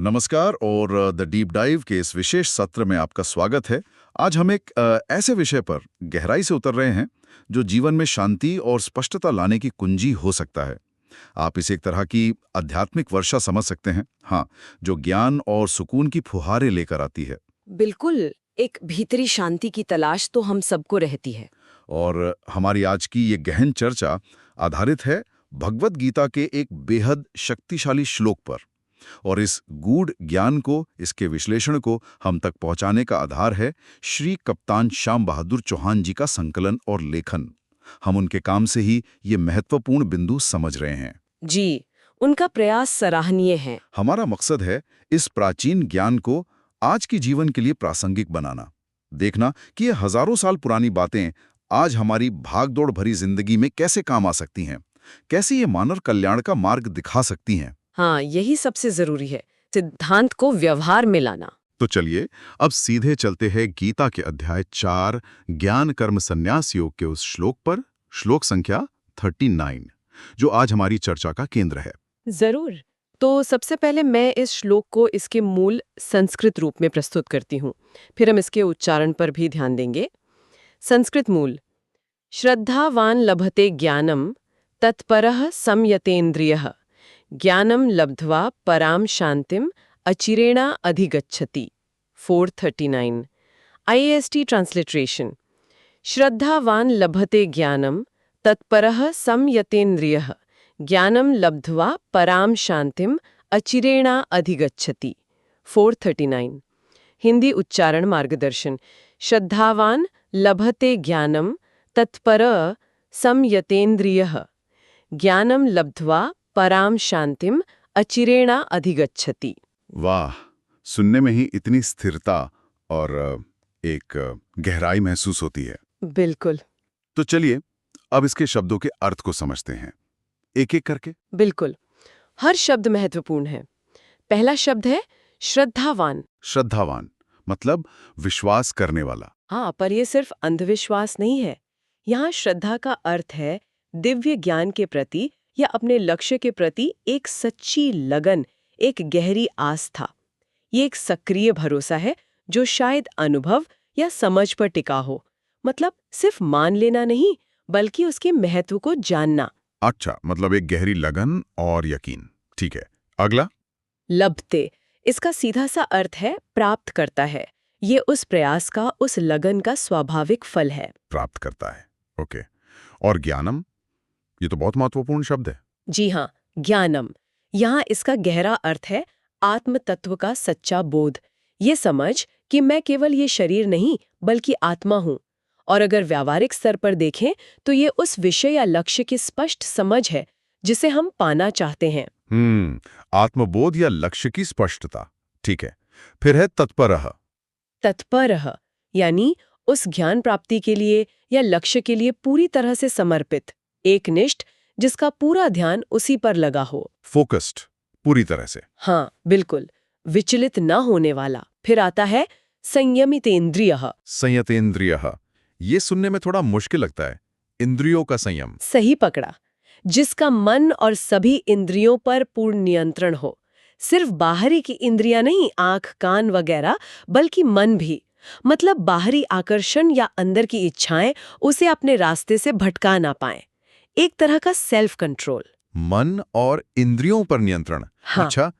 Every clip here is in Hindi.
नमस्कार और द डीप डाइव के इस विशेष सत्र में आपका स्वागत है। आज हम एक ऐसे विषय पर गहराई से उतर रहे हैं जो जीवन में शांति और स्पष्टता लाने की कुंजी हो सकता है। आप इसे एक तरह की आध्यात्मिक वर्षा समझ सकते हैं, हाँ, जो ज्ञान और सुकून की फुहारें लेकर आती है। बिल्कुल। एक भीतरी शांति की तलाश तो हम सबको रहती है। और हमारी आज की ये गहन चर्चा आधारित है भगवत गीता के एक बेहद शक्तिशाली श्लोक पर। और इस गूढ़ ज्ञान को, इसके विश्लेषण को हम तक पहुंचाने का आधार है श्री कप्तान श्याम बहादुर चौहान जी का संकलन और लेखन। हम उनके काम से ही ये महत्वपूर्ण बिंदु समझ रहे हैं। जी, उनका प्रयास सराहनीय है। हमारा मकसद है इस प्राचीन ज्ञान को आज के जीवन के लिए प्रासंगिक बनाना, देखना कि ये हजारों साल पुरानी बातें आज हमारी भागदौड़ भरी जिंदगी में कैसे काम आ सकती हैं, कैसे ये मानव कल्याण का मार्ग दिखा सकती हैं। हाँ, यही सबसे जरूरी है, सिद्धांत को व्यवहार में लाना। तो चलिए अब सीधे चलते हैं गीता के अध्याय 4 ज्ञान कर्म संन्यास योग के उस श्लोक पर, श्लोक संख्या 39, जो आज हमारी चर्चा का केंद्र है। जरूर। तो सबसे पहले मैं इस श्लोक को इसके मूल संस्कृत रूप में प्रस्तुत करती हूँ, फिर हम इसके उच्चारण पर भी ध्यान देंगे। संस्कृत मूल: श्रद्धावान लभते ज्ञानम तत्परः संयतेन्द्रियः ज्ञानम लब्ध्वा पराम शांतिम अचिरेणा अधिगच्छति। 439 IAST ट्रांसलिटरेशन: श्रद्धावान लभते ज्ञानम तत्परः संयतेन्द्रियः ज्ञानम लब्ध्वा पराम शांतिम अचिरेणा अधिगच्छति। 439 हिंदी उच्चारण मार्गदर्शन: श्रद्धावान लभते ज्ञानम तत्परः संयतेन्द्रियः ज्ञानम लब्ध्वा पराम शांतिम अचिरेणा अधिगच्छति। वाह, सुनने में ही इतनी स्थिरता और एक गहराई महसूस होती है। बिल्कुल। तो चलिए अब इसके शब्दों के अर्थ को समझते हैं, एक एक करके। बिल्कुल, हर शब्द महत्वपूर्ण है। पहला शब्द है श्रद्धावान। श्रद्धावान मतलब विश्वास करने वाला। हाँ, पर यह सिर्फ अंधविश्वास नहीं है। यहाँ श्रद्धा का अर्थ है दिव्य ज्ञान के प्रति या अपने लक्ष्य के प्रति एक सच्ची लगन, एक गहरी आस्था। ये एक सक्रिय भरोसा है जो शायद अनुभव या समझ पर टिका हो। मतलब सिर्फ मान लेना नहीं, बल्कि उसके महत्व को जानना। अच्छा, मतलब एक गहरी लगन और यकीन। ठीक है, अगला? लभते, इसका सीधा सा अर्थ है प्राप्त करता है। ये उस प्रयास का, उस लगन का स्वाभाविक फल है। प्राप्त करता है, ओके। और ज्ञानम, ये तो बहुत महत्वपूर्ण शब्द है। जी हाँ, ज्ञानम। यहाँ इसका गहरा अर्थ है आत्म तत्व का सच्चा बोध। ये समझ कि मैं केवल ये शरीर नहीं बल्कि आत्मा हूँ। और अगर व्यावहारिक स्तर पर देखें तो ये उस विषय या लक्ष्य की स्पष्ट समझ है जिसे हम पाना चाहते हैं। आत्मबोध या लक्ष्य की स्पष्टता। ठीक है, फिर है तत्परः। तत्परः यानी उस ज्ञान प्राप्ति के लिए या लक्ष्य के लिए पूरी तरह से समर्पित, एकनिष्ठ, जिसका पूरा ध्यान उसी पर लगा हो। फोकस्ड, पूरी तरह से। हाँ, बिल्कुल, विचलित न होने वाला। फिर आता है संयमितेन्द्रियः। संयतेन्द्रियः, ये सुनने में थोड़ा मुश्किल लगता है। इंद्रियों का संयम। सही पकड़ा। जिसका मन और सभी इंद्रियों पर पूर्ण नियंत्रण हो। सिर्फ बाहरी की इंद्रियां नहीं, आंख, कान वगैरह, बल्कि मन भी। मतलब बाहरी आकर्षण या अंदर की इच्छाएं उसे अपने रास्ते से भटका ना पाएं। एक तरह का सेल्फ कंट्रोल। मन और इंद्रियों पर नियंत्रण। हाँ। अच्छा,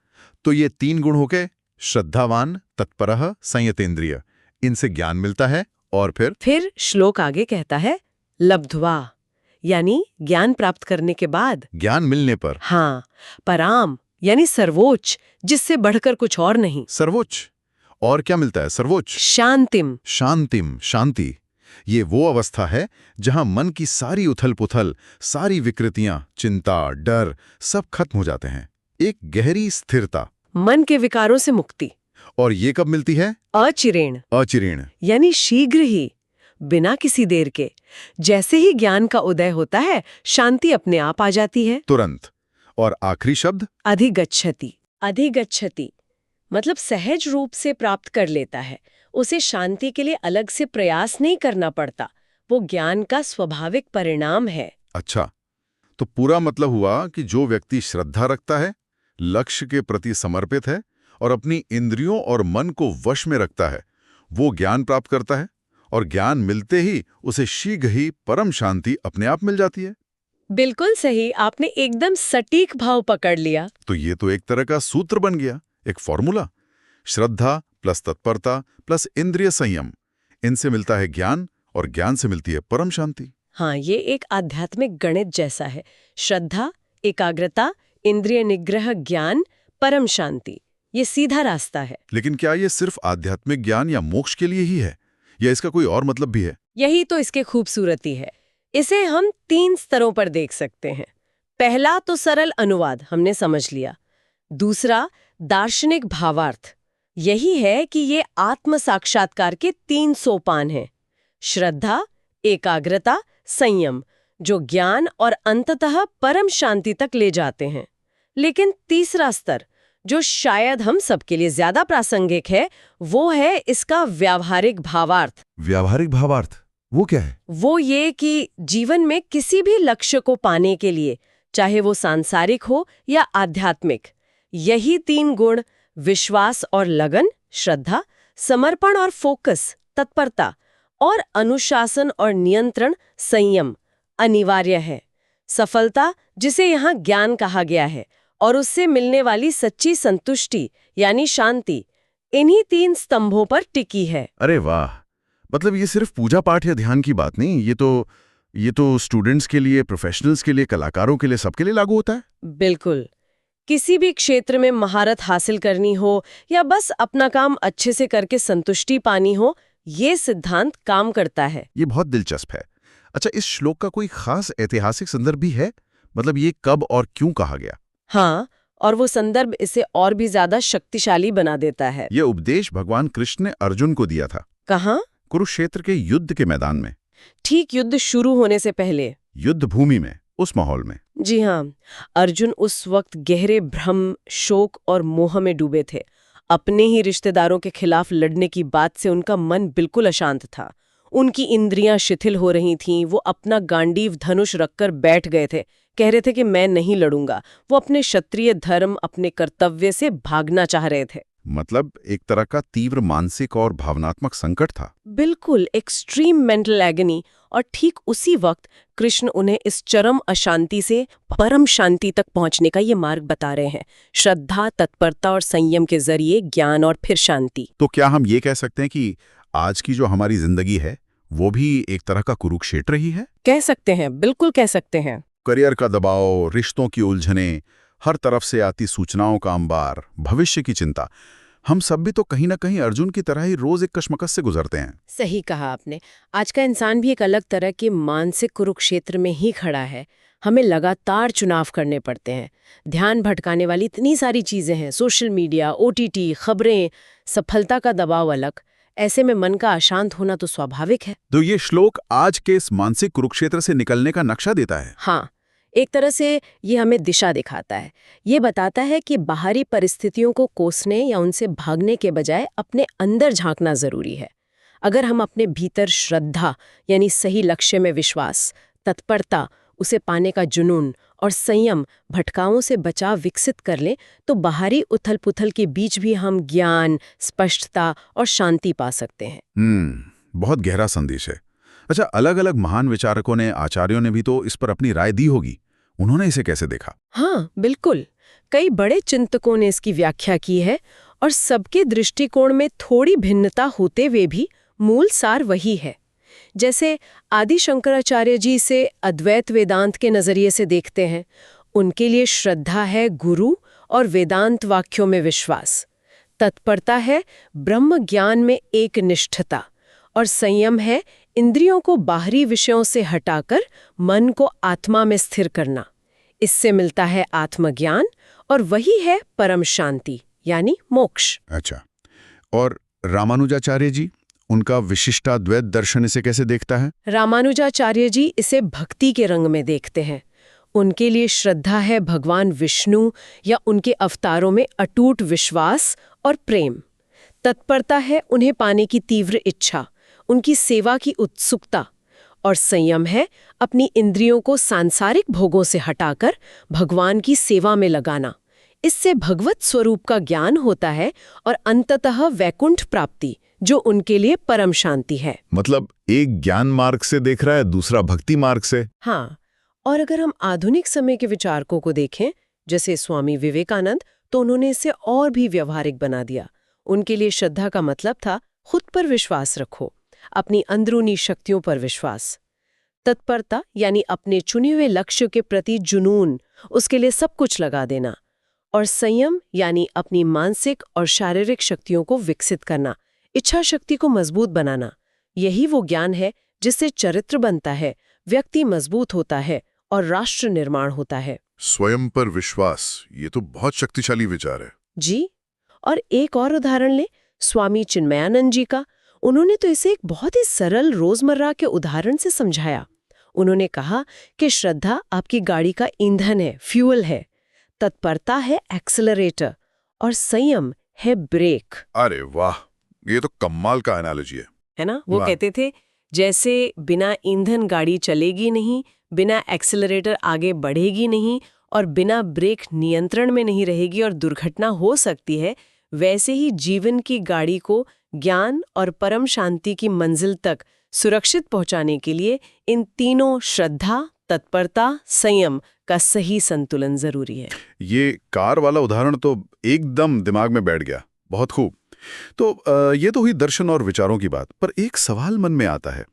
तो ये 3 गुण हो गए: श्रद्धावान, तत्परः, संयतेन्द्रिय। इनसे ज्ञान मिलता है। और फिर श्लोक आगे कहता है लब्ध्वा, यानी ज्ञान प्राप्त करने के बाद, ज्ञान मिलने पर। हाँ, पराम यानी सर्वोच्च, जिससे बढ़कर कुछ और नहीं। सर्वोच्च। और क्या मिलता है? सर्वोच्च। शांतिम। शांतिम, शांति। ये वो अवस्था है जहां मन की सारी उथल-पुथल, सारी विकृतियां, चिंता, डर सब खत्म हो जाते हैं। एक गहरी स्थिरता। मन के विकारों से मुक्ति। और ये कब मिलती है? अचिरेण। अचिरेण यानी शीघ्र ही, बिना किसी देर के। जैसे ही ज्ञान का उदय होता है, शांति अपने आप आ जाती है। तुरंत। और आखिरी शब्द? अधिगच्छति। अधिगच्छति मतलब सहज रूप से प्राप्त कर लेता है। उसे शांति के लिए अलग से प्रयास नहीं करना पड़ता। वो ज्ञान का स्वाभाविक परिणाम है। अच्छा, तो पूरा मतलब हुआ कि जो व्यक्ति श्रद्धा रखता है, लक्ष्य के प्रति समर्पित है और अपनी इंद्रियों और मन को वश में रखता है, वो ज्ञान प्राप्त करता है, और ज्ञान मिलते ही उसे शीघ्र ही परम शांति अपने आप मिल जाती है। बिल्कुल सही, आपने एकदम सटीक भाव पकड़ लिया। तो ये तो एक तरह का सूत्र बन गया, एक फॉर्मूला। श्रद्धा प्लस तत्परता प्लस इंद्रिय संयम, इनसे मिलता है ज्ञान, और ज्ञान से मिलती है परम शांति। हाँ, ये एक आध्यात्मिक गणित जैसा है। श्रद्धा, एकाग्रता, इंद्रिय निग्रह, ज्ञान, परम शांति, ये सीधा रास्ता है। लेकिन क्या ये सिर्फ आध्यात्मिक ज्ञान या मोक्ष के लिए ही है, या इसका कोई और मतलब भी है? यही तो इसके खूबसूरती है। इसे हम 3 स्तरों पर देख सकते हैं। पहला तो सरल अनुवाद हमने समझ लिया। दूसरा दार्शनिक भावार्थ, यही है कि ये आत्म साक्षात्कार के 3 सोपान हैं: श्रद्धा, एकाग्रता, संयम, जो ज्ञान और अंततः परम शांति तक ले जाते हैं। लेकिन तीसरा स्तर, जो शायद हम सबके लिए ज्यादा प्रासंगिक है, वो है इसका व्यावहारिक भावार्थ। व्यावहारिक भावार्थ वो क्या है? वो ये कि जीवन में किसी भी लक्ष्य को पाने के लिए, चाहे वो सांसारिक हो या आध्यात्मिक, यही 3 गुण, विश्वास और लगन, श्रद्धा, समर्पण और फोकस, तत्परता, और अनुशासन और नियंत्रण, संयम, अनिवार्य है। सफलता, जिसे यहाँ ज्ञान कहा गया है, और उससे मिलने वाली सच्ची संतुष्टि यानी शांति, इन्हीं 3 स्तंभों पर टिकी है। अरे वाह! मतलब ये सिर्फ पूजा पाठ या ध्यान की बात नहीं, ये तो स्टूडेंट्स के लिए, प्रोफेशनल्स के लिए, कलाकारों के लिए, सबके लिए लागू होता है। बिल्कुल। किसी भी क्षेत्र में महारत हासिल करनी हो या बस अपना काम अच्छे से करके संतुष्टि पानी हो, ये सिद्धांत काम करता है। ये बहुत दिलचस्प है। अच्छा, इस श्लोक का कोई खास ऐतिहासिक संदर्भ भी है? मतलब ये कब और क्यों कहा गया? हाँ, और वो संदर्भ इसे और भी ज्यादा शक्तिशाली बना देता है। ये उपदेश भगवान कृष्ण ने अर्जुन को दिया था। कहाँ? कुरुक्षेत्र के युद्ध के मैदान में। ठीक युद्ध शुरू होने से पहले। युद्ध भूमि में, उस माहौल में। जी हाँ, अर्जुन उस वक्त गहरे भ्रम, शोक और मोह में डूबे थे। अपने ही रिश्तेदारों के खिलाफ लड़ने की बात से उनका मन बिल्कुल अशांत था। उनकी इंद्रियां शिथिल हो रही थीं। वो अपना गांडीव धनुष रखकर बैठ गए थे। कह रहे थे कि मैं नहीं लड़ूंगा। वो अपने क्षत्रिय धर्म, अपने कर्तव्य से भागना चाह रहे थे। मतलब एक तरह का तीव्र मानसिक और भावनात्मक संकट था। बिल्कुल, एक्सट्रीम मेंटल एगनी। और ठीक उसी वक्त कृष्ण उन्हें इस चरम अशांति से परम शांति तक पहुंचने का ये मार्ग बता रहे हैं। श्रद्धा, तत्परता और संयम के जरिए ज्ञान और फिर शांति। तो क्या हम ये कह सकते हैं कि आज की जो हमारी जिंदगी है, वो भी एक तरह का कुरुक्षेत्र ही है? कह सकते हैं, बिल्कुल कह सकते हैं। करियर का दबाव, रिश्तों की उलझनें, हर तरफ से आती सूचनाओं का अंबार, भविष्य की चिंता, हम सब भी तो कहीं ना कहीं अर्जुन की तरह ही रोज एक कश्मकश से गुजरते हैं। सही कहा आपने। आज का इंसान भी एक अलग तरह के मानसिक कुरुक्षेत्र में ही खड़ा है। हमें लगातार चुनाव करने पड़ते हैं। ध्यान भटकाने वाली इतनी सारी चीजें हैं, सोशल मीडिया, OTT, खबरें, सफलता का दबाव अलग। ऐसे में मन का अशांत होना तो स्वाभाविक है। तो ये श्लोक आज के इस मानसिक कुरुक्षेत्र से निकलने का नक्शा देता है। हाँ, एक तरह से ये हमें दिशा दिखाता है। ये बताता है कि बाहरी परिस्थितियों को कोसने या उनसे भागने के बजाय अपने अंदर झांकना जरूरी है। अगर हम अपने भीतर श्रद्धा यानी सही लक्ष्य में विश्वास, तत्परता, उसे पाने का जुनून और संयम, भटकाओं से बचाव विकसित कर लें, तो बाहरी उथल-पुथल के बीच भी हम ज्ञान, स्पष्टता और शांति पा सकते हैं। बहुत गहरा संदेश है। अच्छा, अलग अलग महान विचारकों ने, आचार्यों ने भी तो इस पर अपनी राय दी होगी। उन्होंने इसे कैसे देखा? हाँ, बिल्कुल। कई बड़े चिंतकों ने इसकी व्याख्या की है, और सबके दृष्टिकोण में थोड़ी भिन्नता होते हुए भी मूल सार वही है। जैसे आदि शंकराचार्य जी इसे अद्वैत वेदांत के नजरिए से देखते हैं। उनके लिए श्रद्धा है गुरु और वेदांत वाक्यों में विश्वास, तत्परता है ब्रह्म ज्ञान में एक निष्ठता, और संयम है इंद्रियों को बाहरी विषयों से हटाकर मन को आत्मा में स्थिर करना। इससे मिलता है आत्मज्ञान, और वही है परम शांति यानी मोक्ष। अच्छा, और रामानुजाचार्य जी, उनका विशिष्टाद्वैत दर्शन इसे कैसे देखता है? रामानुजाचार्य जी इसे भक्ति के रंग में देखते हैं। उनके लिए श्रद्धा है भगवान विष्णु या उनके अवतारों में अटूट विश्वास और प्रेम। तत्परता है उन्हें पाने की तीव्र इच्छा, उनकी सेवा की उत्सुकता, और संयम है अपनी इंद्रियों को सांसारिक भोगों से हटाकर भगवान की सेवा में लगाना। इससे भगवत स्वरूप का ज्ञान होता है और अंततः वैकुंठ प्राप्ति, जो उनके लिए परम शांति है। मतलब एक ज्ञान मार्ग से देख रहा है, दूसरा भक्ति मार्ग से। हाँ, और अगर हम आधुनिक समय के विचारकों को देखें, जैसे स्वामी विवेकानंद, तो उन्होंने इसे और भी व्यवहारिक बना दिया। उनके लिए श्रद्धा का मतलब था खुद पर विश्वास रखो, अपनी अंदरूनी शक्तियों पर विश्वास। तत्परता यानी अपने चुने हुए लक्ष्य के प्रति जुनून, उसके लिए सब कुछ लगा देना। और संयम यानी अपनी मानसिक और शारीरिक शक्तियों को विकसित करना, इच्छा शक्ति को मजबूत बनाना। यही वो ज्ञान है जिससे चरित्र बनता है, व्यक्ति मजबूत होता है और राष्ट्र निर्माण होता है। स्वयं पर विश्वास, ये तो बहुत शक्तिशाली विचार है। जी, और एक और उदाहरण ले, स्वामी चिन्मयानंद जी का। उन्होंने तो इसे एक बहुत ही सरल रोजमर्रा के उदाहरण से समझाया। उन्होंने कहा कि श्रद्धा आपकी गाड़ी का ईंधन है, फ्यूल है, तत्परता है एक्सेलरेटर, और संयम है ब्रेक। अरे वाह, ये तो कमाल का एनालॉजी है ना? वो वाह। कहते थे जैसे बिना ईंधन गाड़ी चलेगी नहीं, बिना एक्सेलरेटर आगे बढ़ेगी नहीं, और बिना ब्रेक नियंत्रण में नहीं रहेगी और दुर्घटना हो सकती है, वैसे ही जीवन की गाड़ी को ज्ञान और परम शांति की मंजिल तक सुरक्षित पहुंचाने के लिए इन तीनों श्रद्धा, तत्परता, संयम का सही संतुलन जरूरी है। ये कार वाला उदाहरण तो एकदम दिमाग में बैठ गया। बहुत खूब। तो ये तो हुई दर्शन और विचारों की बात, पर एक सवाल मन में आता है,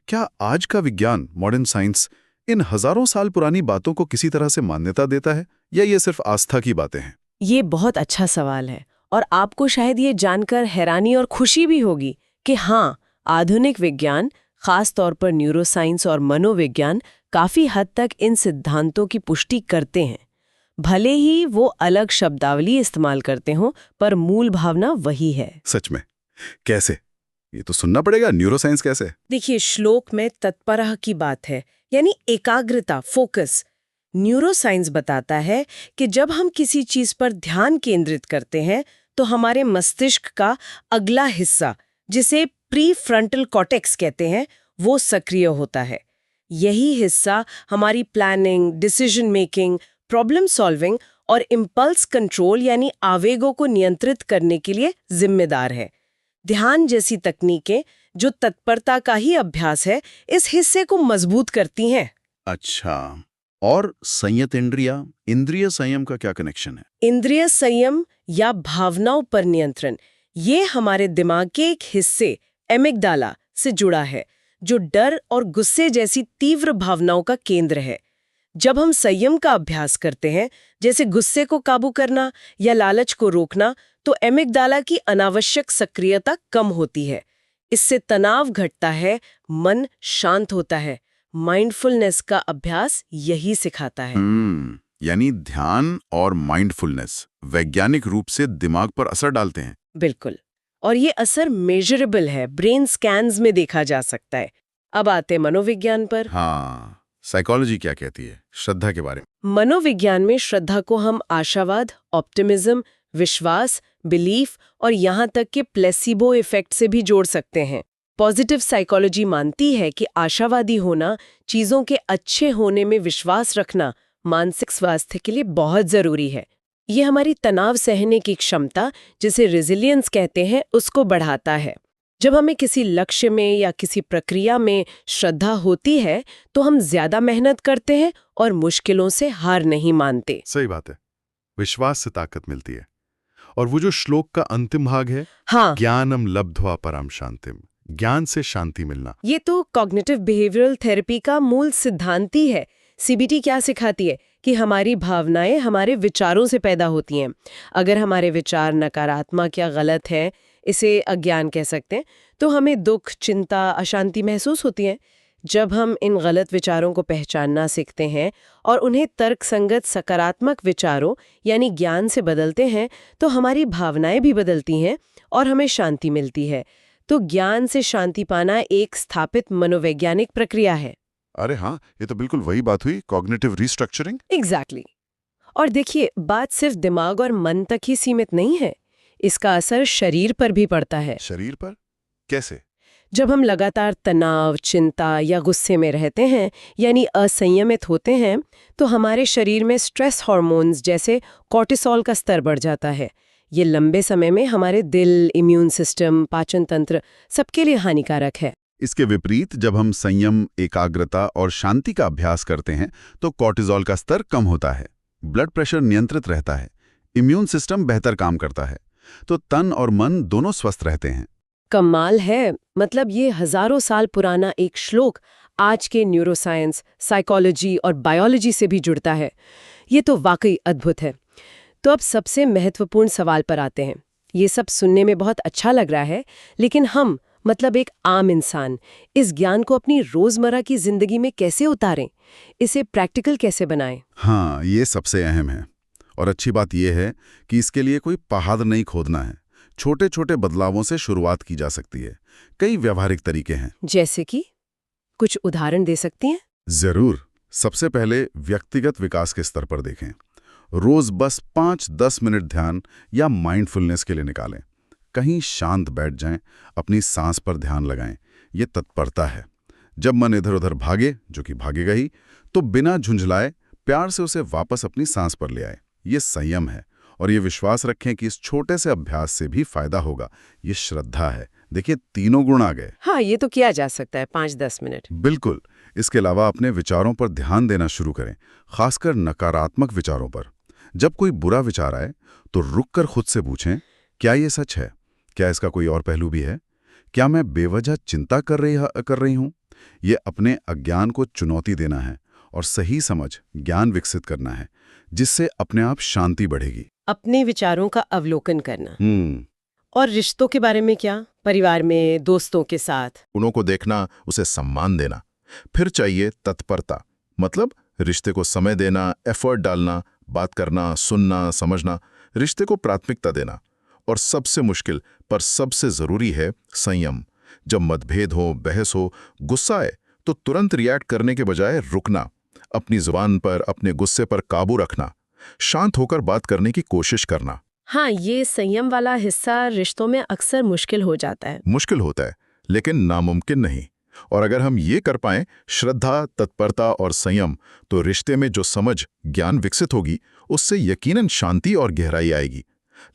क्या आज का विज्ञान, मॉडर्न साइंस, इन हजारों साल पुरानी बातों को किसी तरह से मान्यता देता है, या ये सिर्फ आस्था की बातें हैं? ये बहुत अच्छा सवाल है, और आपको शायद ये जानकर हैरानी और खुशी भी होगी कि हाँ, आधुनिक विज्ञान, खास तौर पर न्यूरोसाइंस और मनोविज्ञान, काफी हद तक इन सिद्धांतों की पुष्टि करते हैं। भले ही वो अलग शब्दावली इस्तेमाल करते हों, पर मूल भावना वही है। सच में? कैसे? ये तो सुनना पड़ेगा। न्यूरोसाइंस कैसे? देखिए, श्लोक में तत्परः की बात है, यानी एकाग्रता, फोकस। न्यूरोसाइंस बताता है कि जब हम किसी चीज पर ध्यान केंद्रित करते हैं, तो हमारे मस्तिष्क का अगला हिस्सा, जिसे प्री फ्रंटल कॉर्टेक्स कहते हैं, वो सक्रिय होता है। यही हिस्सा हमारी planning, decision making, problem solving और इम्पल्स कंट्रोल यानी आवेगों को नियंत्रित करने के लिए जिम्मेदार है। ध्यान जैसी तकनीकें, जो तत्परता का ही अभ्यास है, इस हिस्से को मजबूत करती हैं। अच्छा, और संयत इंद्रिय संयम का क्या कनेक्शन है? इंद्रिय संयम या भावनाओं पर नियंत्रण, ये हमारे दिमाग के एक हिस्से एमिगडाला से जुड़ा है, जो डर और गुस्से जैसी तीव्र भावनाओं का केंद्र है। जब हम संयम का अभ्यास करते हैं, जैसे गुस्से को काबू करना या लालच को रोकना, तो एमिगडाला की अनावश्यक सक्रियता कम होती है। इससे तनाव घटता है, मन शांत होता है। माइंडफुलनेस का अभ्यास यही सिखाता है। यानी ध्यान और माइंडफुलनेस वैज्ञानिक रूप से दिमाग पर असर डालते हैं। बिल्कुल, और ये असर मेजरेबल है, ब्रेन स्कैन्स में देखा जा सकता है। अब आते मनोविज्ञान पर। हाँ, साइकोलॉजी क्या कहती है श्रद्धा के बारे में? मनोविज्ञान में श्रद्धा को हम आशावाद, ऑप्टिमिज्म, विश्वास, बिलीफ और यहाँ तक कि प्लेसिबो इफेक्ट से भी जोड़ सकते हैं। पॉजिटिव साइकोलॉजी मानती है कि आशावादी होना, चीजों के अच्छे होने में विश्वास रखना, मानसिक स्वास्थ्य के लिए बहुत जरूरी है। ये हमारी तनाव सहने की क्षमता, जिसे रेजिलियंस कहते हैं, उसको बढ़ाता है। जब हमें किसी लक्ष्य में या किसी प्रक्रिया में श्रद्धा होती है, तो हम ज्यादा मेहनत करते हैं और मुश्किलों से हार नहीं मानते। सही बात है, विश्वास से ताकत मिलती है। और वो जो श्लोक का अंतिम भाग है, हाँ, ज्ञानम लब्ध्वा परम शांतिम, ज्ञान से शांति मिलना, ये तो कॉग्निटिव बिहेवियरल थेरेपी का मूल सिद्धांत ही है। सीबीटी क्या सिखाती है कि हमारी भावनाएं हमारे विचारों से पैदा होती हैं। अगर हमारे विचार नकारात्मक या गलत हैं, इसे अज्ञान कह सकते हैं, तो हमें दुख, चिंता, अशांति महसूस होती है। जब हम इन गलत विचारों को पहचानना सीखते हैं और उन्हें तर्कसंगत सकारात्मक विचारों यानी ज्ञान से बदलते हैं, तो हमारी भावनाएं भी बदलती हैं और हमें शांति मिलती है। तो ज्ञान से शांति पाना एक स्थापित मनोवैज्ञानिक प्रक्रिया है। अरे हाँ, ये तो बिल्कुल वही बात हुई, कॉग्निटिव रीस्ट्रक्चरिंग। एग्जैक्टली। और देखिए, बात सिर्फ दिमाग और मन तक ही सीमित नहीं है, इसका असर शरीर पर भी पड़ता है। शरीर पर कैसे? जब हम लगातार तनाव, चिंता या गुस्से में रहते हैं, यानी असंयमित होते हैं, तो हमारे शरीर में स्ट्रेस हार्मोन्स जैसे कॉर्टिसोल का स्तर बढ़ जाता है। ये लंबे समय में हमारे दिल, इम्यून सिस्टम, पाचन तंत्र सबके लिए हानिकारक है। इसके विपरीत जब हम संयम, एकाग्रता और शांति का अभ्यास करते हैं तो कॉर्टिसोल का स्तर कम होता है, ब्लड प्रेशर नियंत्रित रहता है, इम्यून सिस्टम बेहतर काम करता है, तो तन और मन दोनों स्वस्थ रहते हैं। कमाल है। मतलब ये हजारों साल पुराना एक श्लोक आज के न्यूरोसाइंस, साइकोलॉजी और बायोलॉजी से भी जुड़ता है। ये तो वाकई अद्भुत है। तो अब सबसे महत्वपूर्ण सवाल पर आते हैं। ये सब सुनने में बहुत अच्छा लग रहा है, लेकिन हम, मतलब एक आम इंसान, इस ज्ञान को अपनी रोजमर्रा की जिंदगी में कैसे उतारें? इसे प्रैक्टिकल कैसे बनाएं? हाँ, ये सबसे अहम है। और अच्छी बात यह है कि इसके लिए कोई पहाड़ नहीं खोदना है। छोटे छोटे बदलावों से शुरुआत की जा सकती है। कई व्यावहारिक तरीके हैं। जैसे कि कुछ उदाहरण दे सकती हैं? जरूर। सबसे पहले व्यक्तिगत विकास के स्तर पर देखें। रोज बस 5-10 मिनट ध्यान या माइंडफुलनेस के लिए निकालें। कहीं शांत बैठ जाएं, अपनी सांस पर ध्यान लगाएं। ये तत्परता है। जब मन इधर उधर भागे, जो कि भागेगा ही, तो बिना झुंझलाए प्यार से उसे वापस अपनी सांस पर ले आए। ये संयम है। और ये विश्वास रखें कि इस छोटे से अभ्यास से भी फायदा होगा। ये श्रद्धा है। देखिए, तीनों गुण आ गए। हाँ, ये तो किया जा सकता है 5-10 मिनट। बिल्कुल। इसके अलावा अपने विचारों पर ध्यान देना शुरू करें, खासकर नकारात्मक विचारों पर। जब कोई बुरा विचार आए तो रुककर खुद से पूछें, क्या ये सच है? क्या इसका कोई और पहलू भी है? क्या मैं बेवजह चिंता कर रही हूं? ये अपने अज्ञान को चुनौती देना है और सही समझ, ज्ञान विकसित करना है, जिससे अपने आप शांति बढ़ेगी। अपने विचारों का अवलोकन करना। और रिश्तों के बारे में क्या? परिवार में, दोस्तों के साथ? गुणों को देखना, उसे सम्मान देना। फिर चाहिए तत्परता, मतलब रिश्ते को समय देना, एफर्ट डालना, बात करना, सुनना, समझना, रिश्ते को प्राथमिकता देना। और सबसे मुश्किल पर सबसे जरूरी है संयम। जब मतभेद हो, बहस हो, गुस्सा आए, तो तुरंत रिएक्ट करने के बजाय रुकना, अपनी जुबान पर, अपने गुस्से पर काबू रखना, शांत होकर बात करने की कोशिश करना। हाँ, ये संयम वाला हिस्सा रिश्तों में अक्सर मुश्किल हो जाता है। मुश्किल होता है, लेकिन नामुमकिन नहीं। और अगर हम ये कर पाएं, श्रद्धा, तत्परता और संयम, तो रिश्ते में जो समझ, ज्ञान विकसित होगी, उससे यकीनन शांति और गहराई आएगी।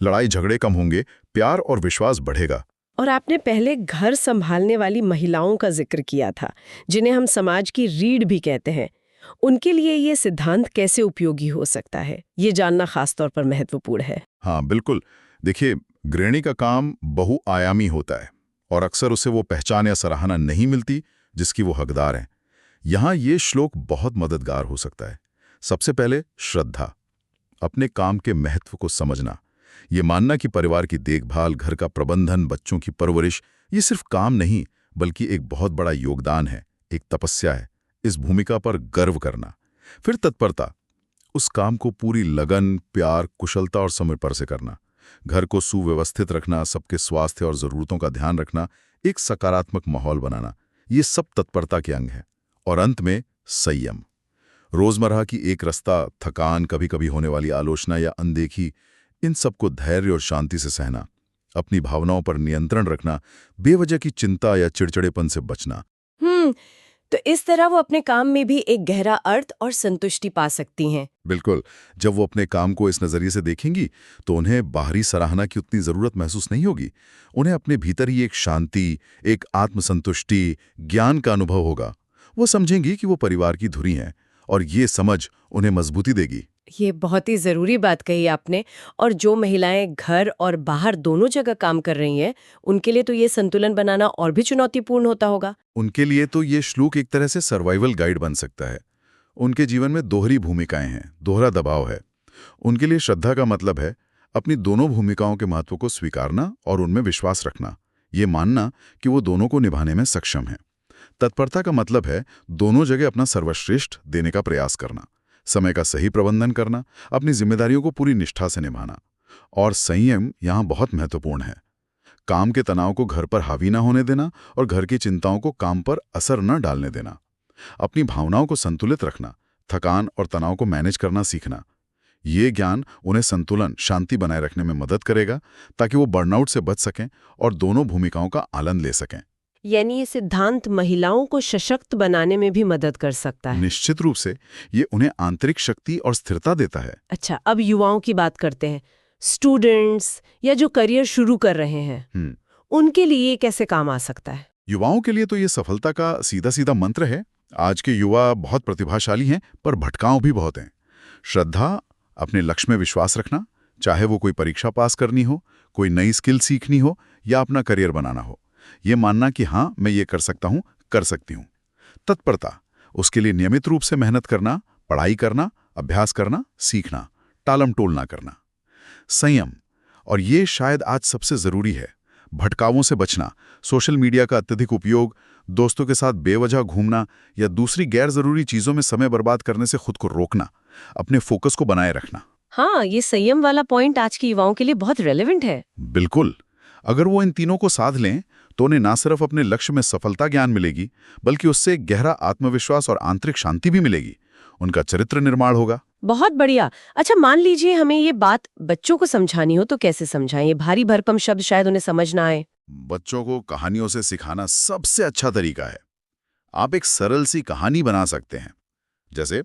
लड़ाई झगड़े कम होंगे, प्यार और विश्वास बढ़ेगा। और आपने पहले घर संभालने वाली महिलाओं का जिक्र किया था, जिन्हें हम समाज की रीढ़ भी कहते हैं। उनके लिए ये सिद्धांत कैसे उपयोगी हो सकता है, ये जानना खासतौर पर महत्वपूर्ण है। हाँ, बिल्कुल। देखिए, गृहिणी का काम बहुआयामी होता है और अक्सर उसे वो पहचान या सराहना नहीं मिलती जिसकी वो हकदार है। यहाँ ये श्लोक बहुत मददगार हो सकता है। सबसे पहले श्रद्धा, अपने काम के महत्व को समझना, ये मानना कि परिवार की देखभाल, घर का प्रबंधन, बच्चों की परवरिश, ये सिर्फ काम नहीं बल्कि एक बहुत बड़ा योगदान है, एक तपस्या है। इस भूमिका पर गर्व करना। फिर तत्परता, उस काम को पूरी लगन, प्यार, कुशलता और समर्पण से करना। घर को सुव्यवस्थित रखना, सबके स्वास्थ्य और जरूरतों का ध्यान रखना, एक सकारात्मक माहौल बनाना, ये सब तत्परता के अंग हैं। और अंत में संयम, रोजमर्रा की एक रास्ता, थकान, कभी कभी होने वाली आलोचना या अनदेखी, इन सबको धैर्य और शांति से सहना, अपनी भावनाओं पर नियंत्रण रखना, बेवजह की चिंता या चिड़चिड़ेपन से बचना। तो इस तरह वो अपने काम में भी एक गहरा अर्थ और संतुष्टि पा सकती हैं। बिल्कुल। जब वो अपने काम को इस नजरिए से देखेंगी तो उन्हें बाहरी सराहना की उतनी जरूरत महसूस नहीं होगी। उन्हें अपने भीतर ही एक शांति, एक आत्मसंतुष्टि, ज्ञान का अनुभव होगा। वो समझेंगी कि वो परिवार की धुरी हैं और ये समझ उन्हें मजबूती देगी। ये बहुत ही ज़रूरी बात कही आपने। और जो महिलाएं घर और बाहर दोनों जगह काम कर रही हैं, उनके लिए तो ये संतुलन बनाना और भी चुनौतीपूर्ण होता होगा। उनके लिए तो ये श्लोक एक तरह से सर्वाइवल गाइड बन सकता है। उनके जीवन में दोहरी भूमिकाएं हैं, दोहरा दबाव है। उनके लिए श्रद्धा का मतलब है अपनी दोनों भूमिकाओं के महत्व को स्वीकारना और उनमें विश्वास रखना, ये मानना कि वो दोनों को निभाने में सक्षम है। तत्परता का मतलब है दोनों जगह अपना सर्वश्रेष्ठ देने का प्रयास करना, समय का सही प्रबंधन करना, अपनी जिम्मेदारियों को पूरी निष्ठा से निभाना। और संयम यहाँ बहुत महत्वपूर्ण है। काम के तनाव को घर पर हावी न होने देना और घर की चिंताओं को काम पर असर न डालने देना। अपनी भावनाओं को संतुलित रखना, थकान और तनाव को मैनेज करना सीखना। ये ज्ञान उन्हें संतुलन, शांति बनाए रखने में मदद करेगा ताकि वो बर्नआउट से बच सकें और दोनों भूमिकाओं का आनंद ले सकें। यानी ये सिद्धांत महिलाओं को सशक्त बनाने में भी मदद कर सकता है। निश्चित रूप से ये उन्हें आंतरिक शक्ति और स्थिरता देता है। अच्छा, अब युवाओं की बात करते हैं। स्टूडेंट्स या जो करियर शुरू कर रहे हैं, उनके लिए ये कैसे काम आ सकता है? युवाओं के लिए तो ये सफलता का सीधा सीधा मंत्र है। आज के युवा बहुत प्रतिभाशाली हैं, पर भटकाव भी बहुत हैं। श्रद्धा, अपने लक्ष्य में विश्वास रखना, चाहे वो कोई परीक्षा पास करनी हो, कोई नई स्किल सीखनी हो या अपना करियर बनाना हो। ये मानना कि हाँ, मैं ये कर सकता हूँ, कर सकती हूँ। तत्परता, उसके लिए नियमित रूप से मेहनत करना, पढ़ाई करना, अभ्यास करना, सीखना, टालम-टोल ना करना। संयम, और ये शायद आज सबसे जरूरी है। भटकावों से बचना, सोशल मीडिया का अत्यधिक उपयोग, दोस्तों के साथ बेवजह घूमना या दूसरी गैर जरूरी चीजों में समय बर्बाद करने से खुद को रोकना, अपने फोकस को बनाए रखना। हाँ, ये संयम वाला पॉइंट आज के युवाओं के लिए बहुत रेलेवेंट है। बिल्कुल। अगर वो इन तीनों को साध लें तो उन्हें ना सिर्फ अपने लक्ष्य में सफलता ज्ञान मिलेगी, बल्कि उससे गहरा आत्मविश्वास और आंतरिक शांति भी मिलेगी। उनका चरित्र निर्माण होगा। बहुत बढ़िया। अच्छा, मान लीजिए हमें ये बात बच्चों को समझानी हो तो कैसे समझाएं? ये भारी भरकम शब्द शायद उन्हें समझ ना आए। बच्चों को कहानियों से सिखाना सबसे अच्छा तरीका है। आप एक सरल सी कहानी बना सकते हैं। जैसे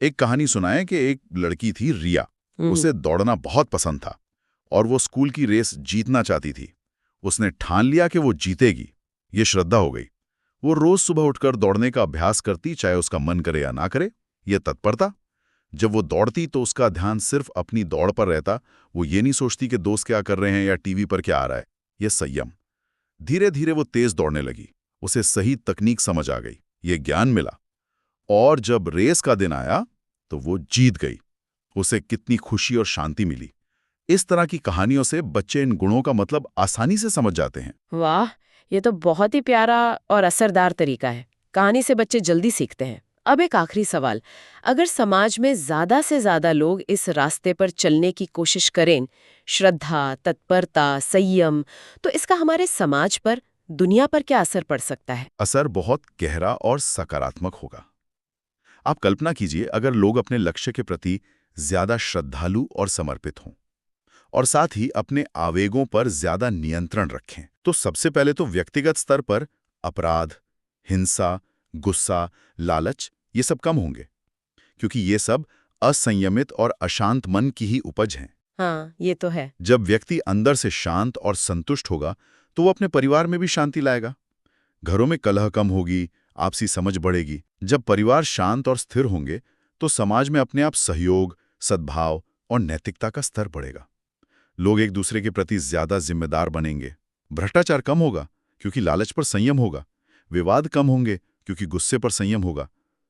एक कहानी सुनाएं कि एक लड़की थी रिया। उसे दौड़ना बहुत पसंद था और वो स्कूल की रेस जीतना चाहती थी। उसने ठान लिया कि वो जीतेगी। ये श्रद्धा हो गई। वो रोज सुबह उठकर दौड़ने का अभ्यास करती, चाहे उसका मन करे या ना करे। ये तत्परता। जब वो दौड़ती तो उसका ध्यान सिर्फ अपनी दौड़ पर रहता। वो ये नहीं सोचती कि दोस्त क्या कर रहे हैं या टीवी पर क्या आ रहा है। ये संयम। धीरे धीरे वो तेज दौड़ने लगी। उसे सही तकनीक समझ आ गई, ये ज्ञान मिला। और जब रेस का दिन आया तो वो जीत गई। उसे कितनी खुशी और शांति मिली। इस तरह की कहानियों से बच्चे इन गुणों का मतलब आसानी से समझ जाते हैं। वाह, ये तो बहुत ही प्यारा और असरदार तरीका है। कहानी से बच्चे जल्दी सीखते हैं। अब एक आखिरी सवाल, अगर समाज में ज्यादा से ज्यादा लोग इस रास्ते पर चलने की कोशिश करें, श्रद्धा, तत्परता, संयम, तो इसका हमारे समाज पर, दुनिया पर क्या असर पड़ सकता है? असर बहुत गहरा और सकारात्मक होगा। आप कल्पना कीजिए, अगर लोग अपने लक्ष्य के प्रति ज्यादा श्रद्धालु और समर्पित हों और साथ ही अपने आवेगों पर ज्यादा नियंत्रण रखें, तो सबसे पहले तो व्यक्तिगत स्तर पर अपराध, हिंसा, गुस्सा, लालच, ये सब कम होंगे, क्योंकि ये सब असंयमित और अशांत मन की ही उपज हैं। हाँ, ये तो है। जब व्यक्ति अंदर से शांत और संतुष्ट होगा तो वो अपने परिवार में भी शांति लाएगा। घरों में कलह कम होगी, आपसी समझ बढ़ेगी। जब परिवार शांत और स्थिर होंगे तो समाज में अपने आप सहयोग, सद्भाव और नैतिकता का स्तर बढ़ेगा। लोग एक दूसरे के प्रति ज्यादा जिम्मेदार बनेंगे। भ्रष्टाचार कम होगा क्योंकि लालच पर संयम होगा। विवाद कम होंगे क्योंकि गुस्से पर संयम होगा।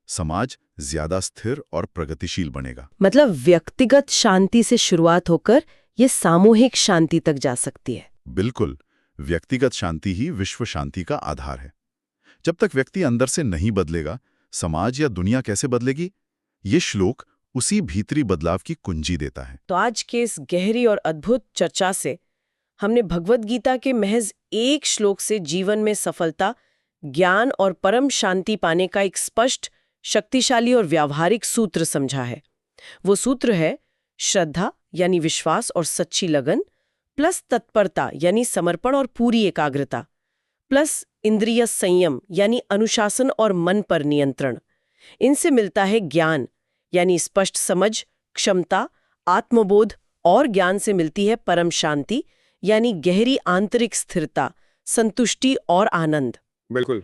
समाज ज्यादा स्थिर और प्रगतिशील बनेगा। मतलब व्यक्तिगत शांति से शुरुआत होकर ये सामूहिक शांति तक जा सकती है। बिल्कुल, व्यक्तिगत शांति ही विश्व शांति का आधार है। जब तक व्यक्ति अंदर से नहीं बदलेगा, समाज या दुनिया कैसे बदलेगी? ये श्लोक उसी भीतरी बदलाव की कुंजी देता है। तो आज के इस गहरी और अद्भुत चर्चा से हमने भगवद गीता के महज एक श्लोक से जीवन में सफलता, ज्ञान और परम शांति पाने का एक स्पष्ट, शक्तिशाली और व्यावहारिक सूत्र समझा है। वो सूत्र है श्रद्धा यानी विश्वास और सच्ची लगन, प्लस तत्परता यानी समर्पण और पूरी एकाग्रता, प्लस इंद्रिय संयम यानी अनुशासन और मन पर नियंत्रण। इनसे मिलता है ज्ञान यानी स्पष्ट समझ, क्षमता, आत्मबोध, और ज्ञान से मिलती है परम शांति यानी गहरी आंतरिक स्थिरता, संतुष्टि और आनंद। बिल्कुल।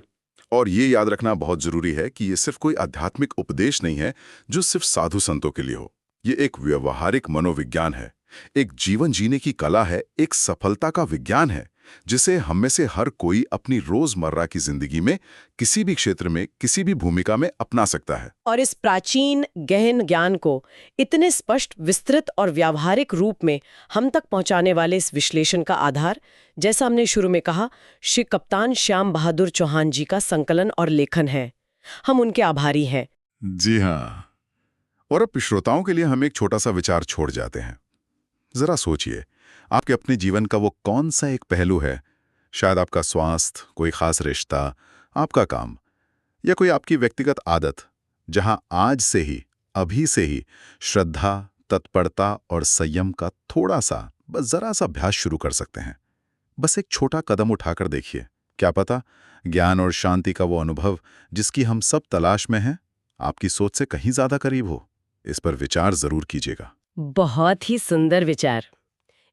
और ये याद रखना बहुत जरूरी है कि ये सिर्फ कोई आध्यात्मिक उपदेश नहीं है जो सिर्फ साधु संतों के लिए हो। ये एक व्यवहारिक मनोविज्ञान है, एक जीवन जीने की कला है, एक सफलता का विज्ञान है, जिसे हम में से हर कोई अपनी रोजमर्रा की जिंदगी में किसी भी क्षेत्र में, किसी भी भूमिका में अपना सकता है। और इस प्राचीन गहन ज्ञान को इतने स्पष्ट, विस्तृत और व्यावहारिक रूप में हम तक पहुंचाने वाले इस विश्लेषण का आधार, जैसा हमने शुरू में कहा, श्री कप्तान श्याम बहादुर चौहान जी का संकलन और लेखन है। हम उनके आभारी हैं। जी हाँ। और अब श्रोताओं के लिए हम एक छोटा सा विचार छोड़ जाते हैं। जरा सोचिए, आपके अपने जीवन का वो कौन सा एक पहलू है, शायद आपका स्वास्थ्य, कोई खास रिश्ता, आपका काम या कोई आपकी व्यक्तिगत आदत, जहां आज से ही, अभी से ही श्रद्धा, तत्परता और संयम का थोड़ा सा, बस जरा सा अभ्यास शुरू कर सकते हैं। बस एक छोटा कदम उठाकर देखिए। क्या पता ज्ञान और शांति का वो अनुभव जिसकी हम सब तलाश में हैं, आपकी सोच से कहीं ज्यादा करीब हो। इस पर विचार जरूर कीजिएगा। बहुत ही सुंदर विचार।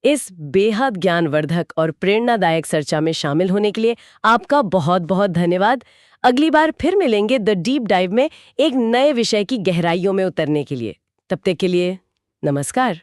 इस बेहद ज्ञानवर्धक और प्रेरणादायक चर्चा में शामिल होने के लिए आपका बहुत बहुत धन्यवाद। अगली बार फिर मिलेंगे द डीप डाइव में एक नए विषय की गहराइयों में उतरने के लिए। तब तक के लिए नमस्कार।